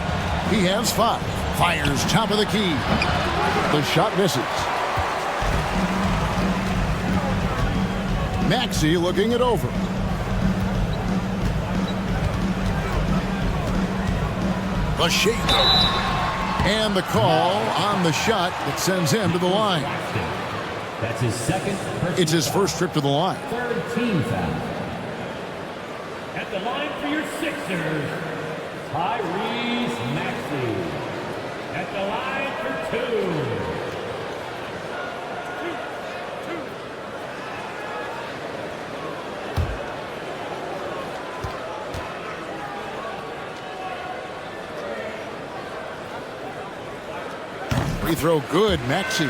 S1: He has 5. Fires top of the key. The shot misses. Maxey looking it over. The shake. And the call on the shot that sends him to the line.
S5: That's his second.
S1: It's his first trip to the line.
S5: Third team foul. At the line for your Sixers, Tyrese Maxey. At the line for 2.
S1: Free throw good, Maxey.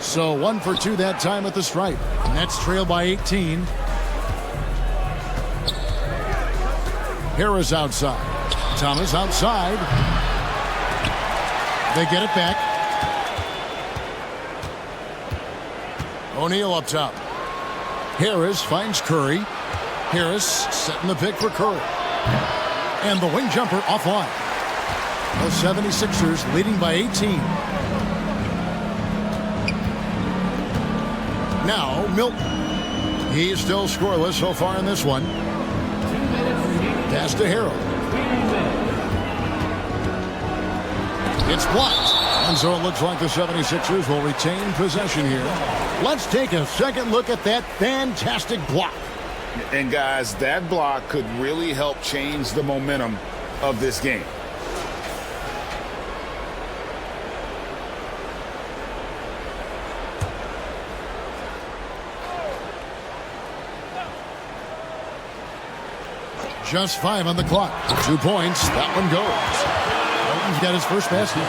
S1: So 1 for 2 that time at the stripe. Nets trail by 18. Harris outside. Thomas outside. They get it back. O'Neal up top. Harris finds Curry. Harris setting the pick for Curry. And the wing jumper offline. The 76ers leading by 18. Now Milton. He's still scoreless so far in this one. Pass to Harold. It's blocked. And so it looks like the 76ers will retain possession here. Let's take a second look at that fantastic block.
S3: And guys, that block could really help change the momentum of this game.
S1: Just 5 on the clock. 2 points. That one goes. Milton's got his first basket.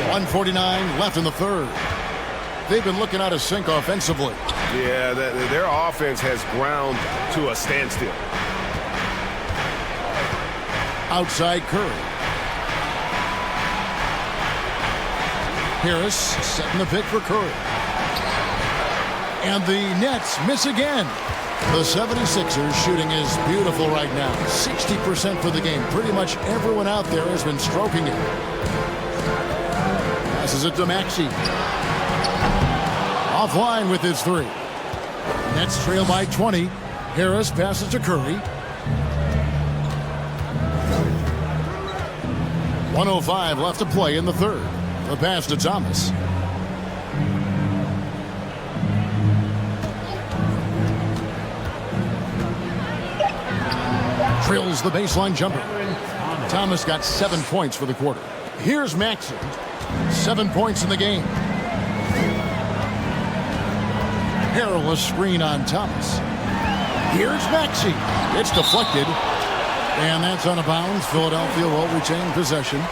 S1: 1:49 left in the third. They've been looking out of sync offensively.
S6: Yeah, their offense has ground to a standstill.
S1: Outside Curry. Harris setting the pick for Curry. And the Nets miss again. The 76ers shooting is beautiful right now. 60% for the game. Pretty much everyone out there has been stroking it. Passes it to Maxey. Offline with his 3. Nets trail by 20. Harris passes to Curry. 1:05 left to play in the third. The pass to Thomas. Drills the baseline jumper. Thomas got 7 points for the quarter. Here's Maxey. 7 points in the game. Perilous screen on Thomas. Here's Maxey. It's deflected. And that's out of bounds. Philadelphia will retain possession.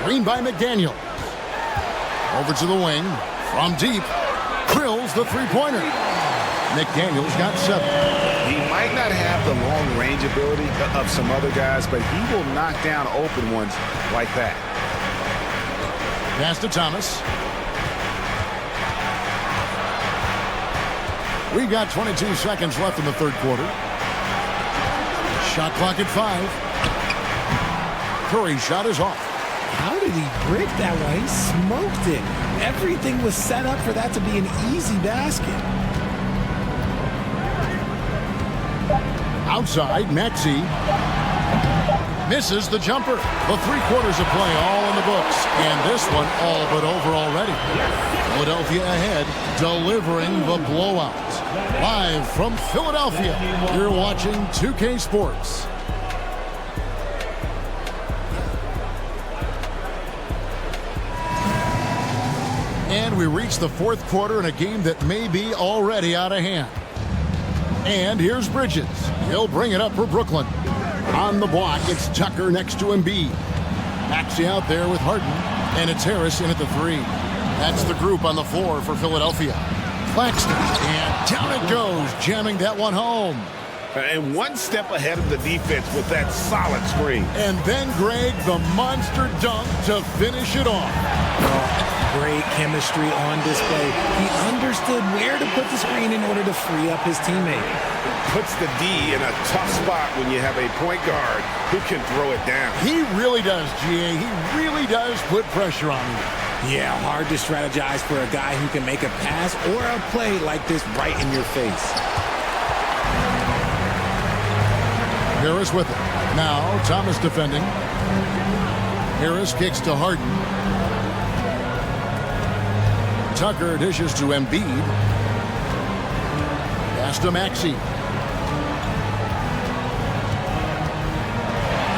S1: Screen by McDaniel. Over to the wing. From deep. Drills the three-pointer. McDaniel's got 7.
S3: He might not have the long-range ability of some other guys, but he will knock down open ones like that.
S1: Pass to Thomas. We got 22 seconds left in the third quarter. Shot clock at 5. Curry's shot is off.
S2: How did he break that one? He smoked it. Everything was set up for that to be an easy basket.
S1: Outside, Maxey misses the jumper. The 3 quarters of play all in the books. And this one all but over already. Philadelphia ahead, delivering the blowout. Live from Philadelphia, you're watching 2K Sports. And we reach the fourth quarter in a game that may be already out of hand. And here's Bridges. He'll bring it up for Brooklyn. On the block, it's Tucker next to Embiid. Maxey out there with Harden. And it's Harris in at the 3. That's the group on the floor for Philadelphia. Claxton, and down it goes, jamming that one home.
S3: And one step ahead of the defense with that solid screen.
S1: And then, Greg, the monster dunk to finish it off.
S2: Great chemistry on display. He understood where to put the screen in order to free up his teammate.
S3: Puts the D in a tough spot when you have a point guard who can throw it down.
S1: He really does, GA. He really does put pressure on you.
S2: Yeah, hard to strategize for a guy who can make a pass or a play like this right in your face.
S1: Harris with it. Now, Thomas defending. Harris kicks to Harden. Tucker dishes to Embiid. Pass to Maxey.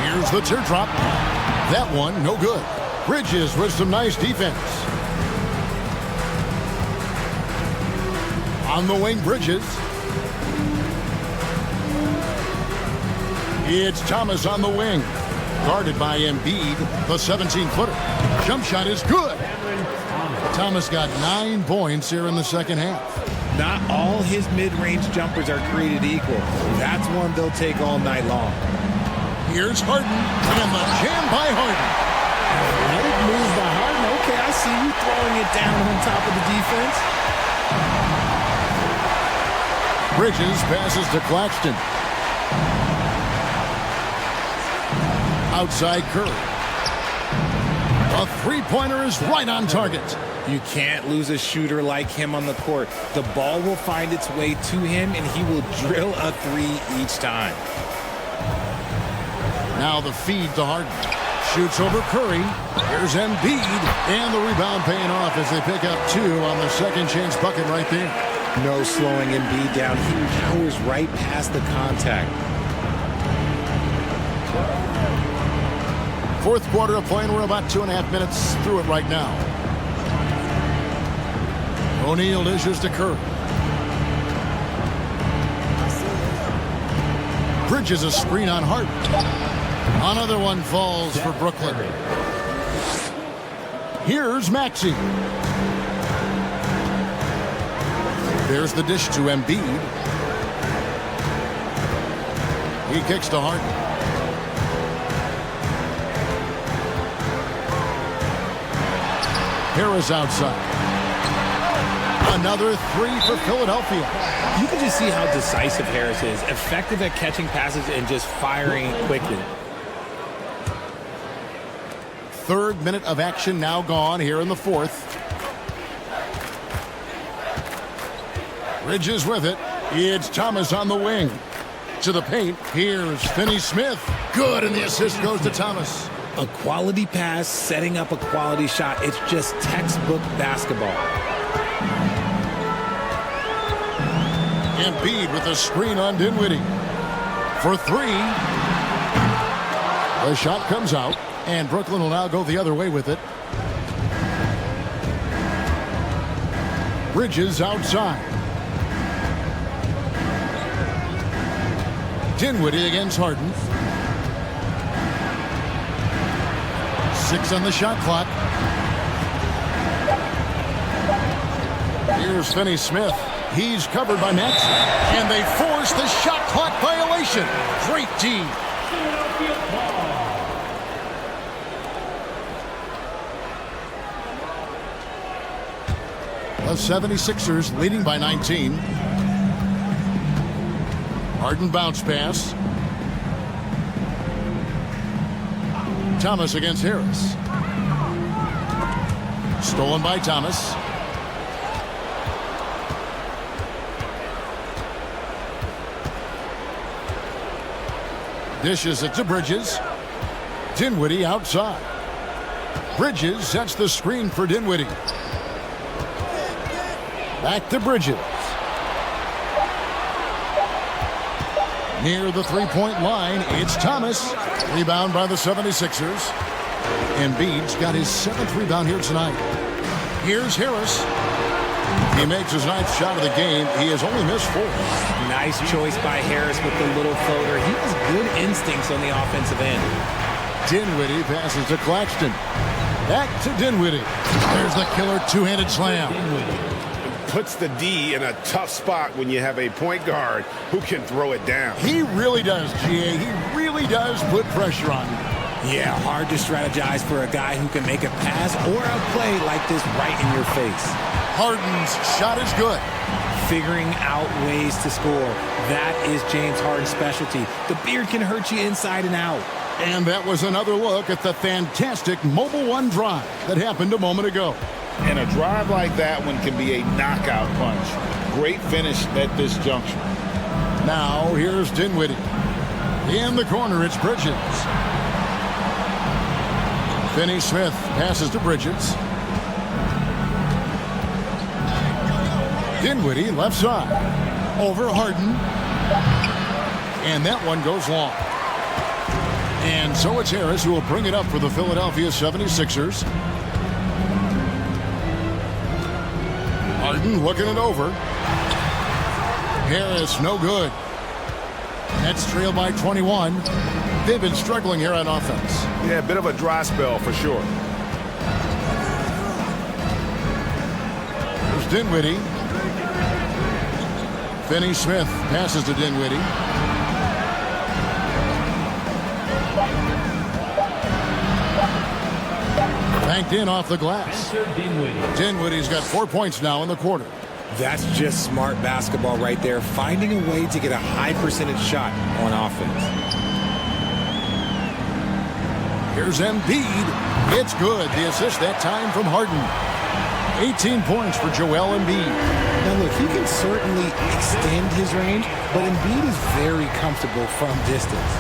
S1: Here's the teardrop. That one, no good. Bridges with some nice defense. On the wing, Bridges. It's Thomas on the wing. Guarded by Embiid, the 17-footer. Jump shot is good. Thomas got 9 points here in the second half.
S2: Not all his mid-range jumpers are created equal. That's one they'll take all night long.
S1: Here's Harden, and the jam by Harden.
S2: Athletic move by Harden. Okay, I see you throwing it down on top of the defense.
S1: Bridges passes to Claxton. Outside Curry. A three-pointer is right on target.
S2: You can't lose a shooter like him on the court. The ball will find its way to him, and he will drill a 3 each time.
S1: Now the feed to Harden. Shoots over Curry. Here's Embiid. And the rebound paying off as they pick up 2 on the second chance bucket right there.
S2: No slowing Embiid down. He powers right past the contact.
S1: Fourth quarter of play, and we're about 2.5 minutes through it right now. O'Neal dishes to Curry. Bridges a screen on Harden. Another one falls for Brooklyn. Here's Maxey. There's the dish to Embiid. He kicks to Harden. Harris outside. Another 3 for Philadelphia.
S2: You can just see how decisive Harris is. Effective at catching passes and just firing quickly.
S1: Third minute of action now gone here in the fourth. Bridges with it. It's Thomas on the wing. To the paint. Here's Finney-Smith. Good, and the assist goes to Thomas.
S2: A quality pass, setting up a quality shot. It's just textbook basketball.
S1: Embiid with a screen on Dinwiddie. For 3. The shot comes out, and Brooklyn will now go the other way with it. Bridges outside. Dinwiddie against Harden. 6 on the shot clock. Here's Finney-Smith. He's covered by Maxey. And they force the shot clock violation. Great D. The 76ers leading by 19. Harden bounce pass. Thomas against Harris. Stolen by Thomas. Dishes it to Bridges. Dinwiddie outside. Bridges sets the screen for Dinwiddie. Back to Bridges. Near the three-point line, it's Thomas. Rebound by the 76ers. Embiid's got his 7th rebound here tonight. Here's Harris. He makes his 9th shot of the game. He has only missed 4.
S2: Nice choice by Harris with the little floater. He has good instincts on the offensive end.
S1: Dinwiddie passes to Claxton. Back to Dinwiddie. There's the killer two-handed slam.
S3: Puts the D in a tough spot when you have a point guard who can throw it down.
S1: He really does, GA. He really does put pressure on you.
S2: Yeah, hard to strategize for a guy who can make a pass or a play like this right in your face.
S1: Harden's shot is good.
S2: Figuring out ways to score. That is James Harden's specialty. The beard can hurt you inside and out.
S1: And that was another look at the fantastic Mobile One drive that happened a moment ago.
S3: And a drive like that one can be a knockout punch. Great finish at this juncture.
S1: Now here's Dinwiddie. In the corner, it's Bridges. Finney-Smith passes to Bridges. Dinwiddie left side. Over Harden. And that one goes long. And so it's Harris who will bring it up for the Philadelphia 76ers. Harden looking it over. Harris no good. Nets trail by 21. They've been struggling here on offense.
S3: Yeah, a bit of a dry spell for sure.
S1: There's Dinwiddie. Finney-Smith passes to Dinwiddie. Banked in off the glass. Dinwiddie's got 4 points now in the quarter.
S2: That's just smart basketball right there. Finding a way to get a high percentage shot on offense.
S1: Here's Embiid. It's good. The assist that time from Harden. 18 points for Joel Embiid.
S2: Now look, he can certainly extend his range, but Embiid is very comfortable from distance.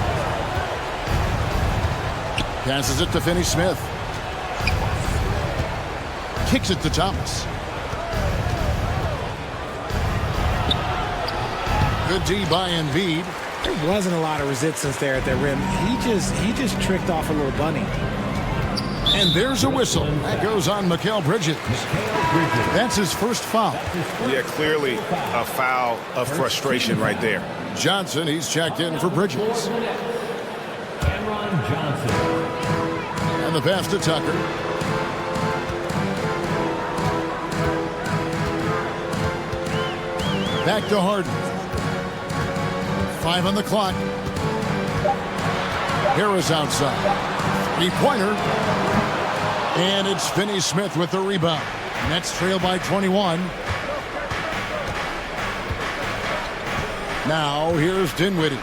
S1: Passes it to Finney-Smith. Kicks it to Thomas. Good D by Embiid.
S2: There wasn't a lot of resistance there at the rim. He just tricked off a little bunny.
S1: And there's a whistle. That goes on Mikal Bridges. That's his first foul.
S3: Yeah, clearly a foul of frustration right there.
S1: Johnson, he's checked in for Bridges. And the pass to Tucker. Back to Harden. 5 on the clock. Harris outside. Three-pointer. And it's Finney-Smith with the rebound. Nets trail by 21. Now here's Dinwiddie.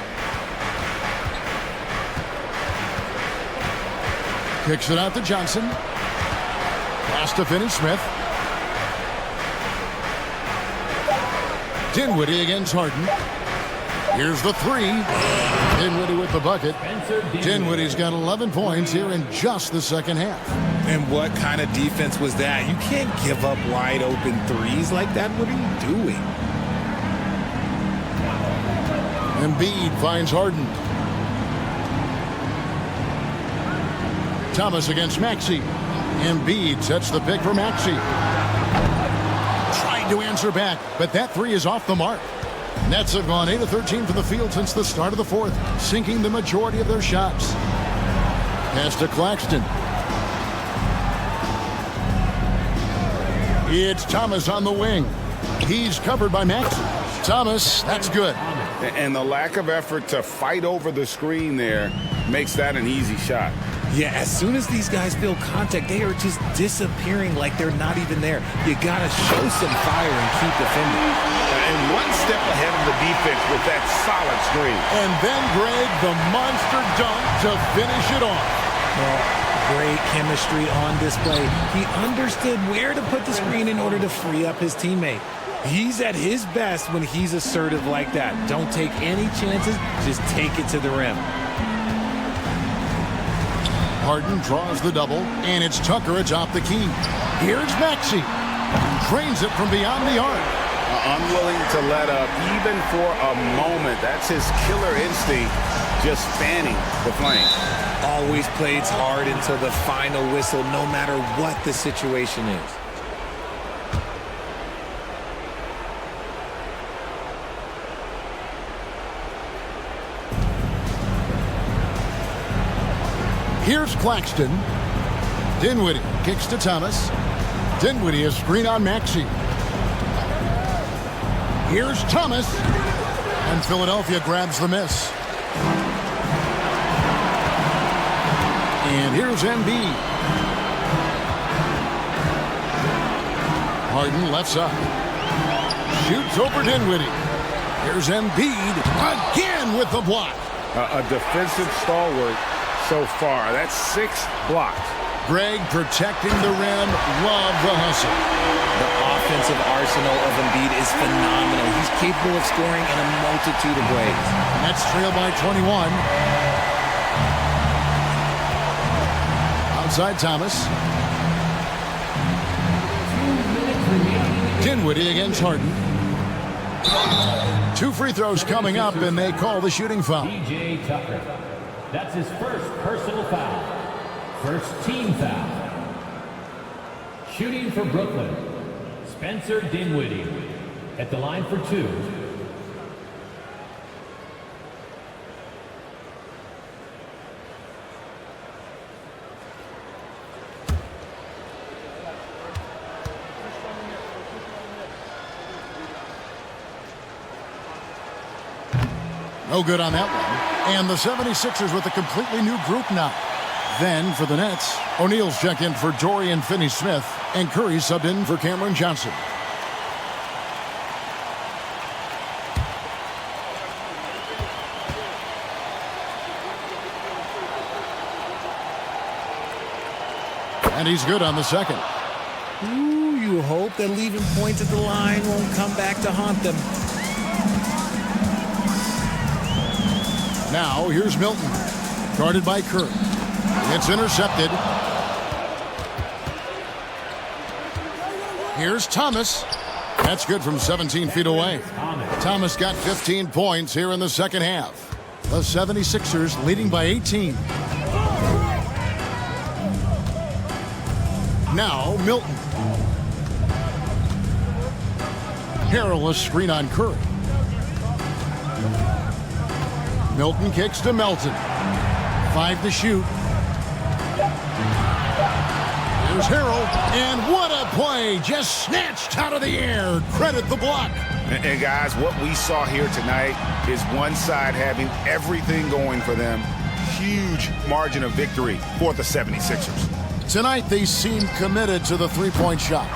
S1: Kicks it out to Johnson. Pass to Finney-Smith. Dinwiddie against Harden. Here's the three. Dinwiddie with the bucket. Dinwiddie's got 11 points here in just the second half.
S2: And what kind of defense was that? You can't give up wide open threes like that. What are you doing?
S1: Embiid finds Harden. Thomas against Maxey. Embiid sets the pick for Maxey. Tried to answer back, but that three is off the mark. Nets have gone 8 of 13 from the field since the start of the fourth, sinking the majority of their shots. Pass to Claxton. It's Thomas on the wing. He's covered by Maxey. Thomas, that's good.
S3: And the lack of effort to fight over the screen there makes that an easy shot.
S2: Yeah, as soon as these guys feel contact, they are just disappearing like they're not even there. You got to show some fire and keep defending.
S3: And one step ahead of the defense with that solid screen.
S1: And then Greg, the monster dunk to finish it off.
S2: Well, great chemistry on display. He understood where to put the screen in order to free up his teammate. He's at his best when he's assertive like that. Don't take any chances, just take it to the rim.
S1: Harden draws the double, and it's Tucker atop the key. Here's Maxey. Drains it from beyond the arc.
S3: Unwilling to let up even for a moment. That's his killer instinct, just fanning the flame.
S2: Always plays hard until the final whistle, no matter what the situation is.
S1: Here's Claxton. Dinwiddie kicks to Thomas. Dinwiddie is screen on Maxey. Here's Thomas. And Philadelphia grabs the miss. And here's Embiid. Harden left side. Shoots over Dinwiddie. Here's Embiid again with the block.
S6: A defensive stalwart so far. That's 6 blocks.
S1: Greg protecting the rim. Love the hustle.
S2: The offensive arsenal of Embiid is phenomenal. He's capable of scoring in a multitude of ways.
S1: Nets trail by 21. Outside Thomas. Dinwiddie against Harden. 2 free throws coming up, and they call the shooting foul.
S5: P.J. Tucker. That's his first personal foul. First team foul. Shooting for Brooklyn, Spencer Dinwiddie. At the line for 2.
S1: No good on that one. And the 76ers with a completely new group now. Then for the Nets, O'Neal's checked in for Dorian Finney-Smith, and Curry subbed in for Cameron Johnson. And he's good on the second.
S2: Ooh, you hope that leaving points at the line won't come back to haunt them.
S1: Now here's Milton, guarded by Curry. It's intercepted. Here's Thomas. That's good from 17 feet away. Thomas got 15 points here in the second half. The 76ers leading by 18. Now Milton. Perilous screen on Curry. Milton kicks to Melton. 5 to shoot. Here's Harrell, and what a play! Just snatched out of the air. Credit the block.
S3: And guys, what we saw here tonight is one side having everything going for them. Huge margin of victory for the 76ers.
S1: Tonight, they seem committed to the three-point shot.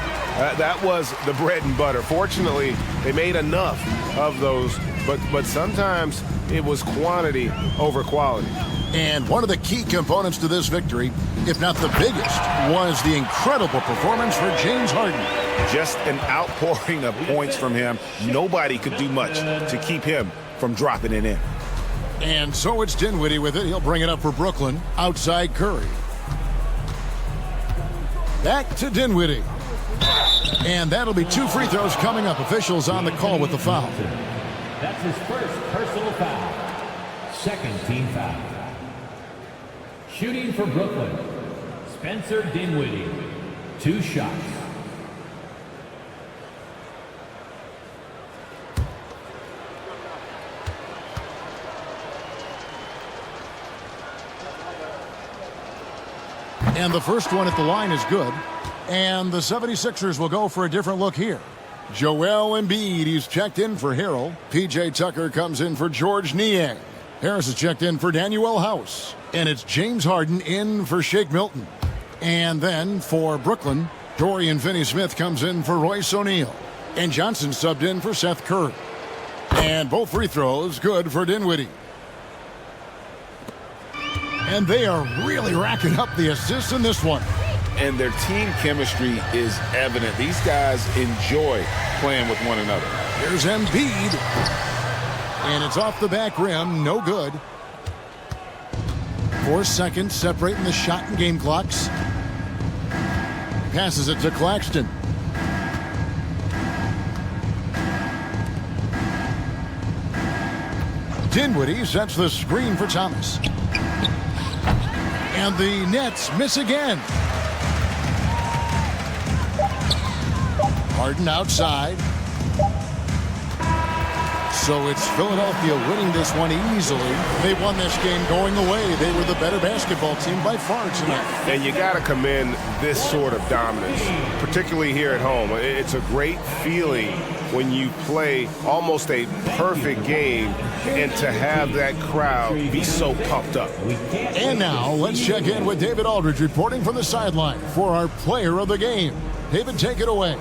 S6: That was the bread and butter. Fortunately, they made enough of those, but sometimes it was quantity over quality.
S1: And one of the key components to this victory, if not the biggest, was the incredible performance for James Harden.
S3: Just an outpouring of points from him. Nobody could do much to keep him from dropping it in.
S1: And so it's Dinwiddie with it. He'll bring it up for Brooklyn, outside Curry. Back to Dinwiddie. And that'll be 2 free throws coming up. Officials on the call with the foul.
S5: That's his first personal foul. Second team foul. Shooting for Brooklyn, Spencer Dinwiddie. 2 shots.
S1: And the first one at the line is good. And the 76ers will go for a different look here. Joel Embiid, he's checked in for Harrell. P.J. Tucker comes in for George Niang. Harris is checked in for Daniel House. And it's James Harden in for Shake Milton. And then for Brooklyn, Dorian Finney-Smith comes in for Royce O'Neal. And Johnson subbed in for Seth Curry. And both free throws good for Dinwiddie. And they are really racking up the assists in this one.
S3: And their team chemistry is evident. These guys enjoy playing with one another.
S1: Here's Embiid. And it's off the back rim. No good. 4 seconds separating the shot and game clocks. Passes it to Claxton. Dinwiddie sets the screen for Thomas. And the Nets miss again. Harden outside. So it's Philadelphia winning this one easily. They won this game going away. They were the better basketball team by far tonight.
S6: And you got to commend this sort of dominance, particularly here at home. It's a great feeling when you play almost a perfect game and to have that crowd be so pumped up.
S1: And now let's check in with David Aldridge reporting from the sideline for our player of the game. David, take it away.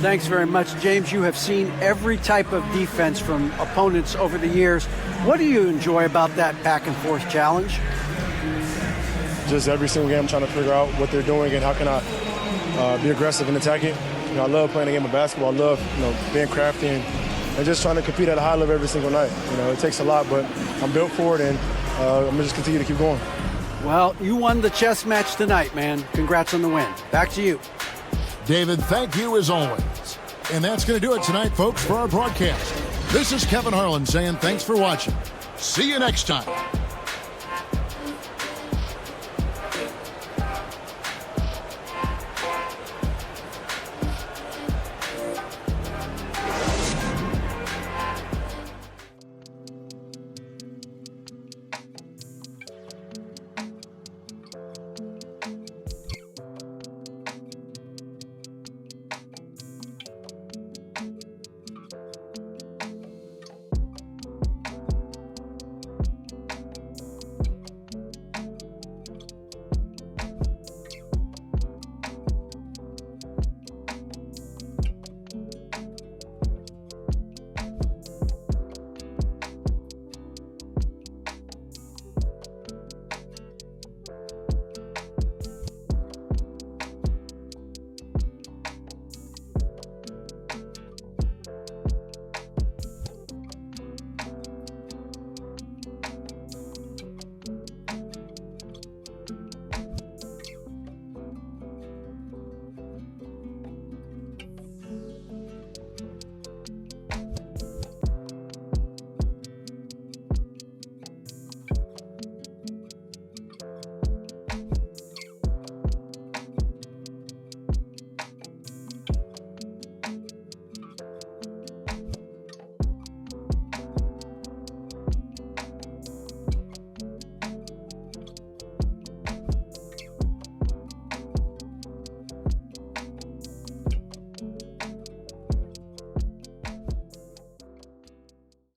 S4: Thanks very much, James. You have seen every type of defense from opponents over the years. What do you enjoy about that back-and-forth challenge?
S7: Just every single game I'm trying to figure out what they're doing and how can I be aggressive and attack it. You know, I love playing a game of basketball. I love, being crafty and just trying to compete at a high level every single night. It takes a lot, but I'm built for it, and I'm going to just continue to keep going.
S4: Well, you won the chess match tonight, man. Congrats on the win. Back to you.
S1: David, thank you as always. And that's going to do it tonight, folks, for our broadcast. This is Kevin Harlan saying thanks for watching. See you next time.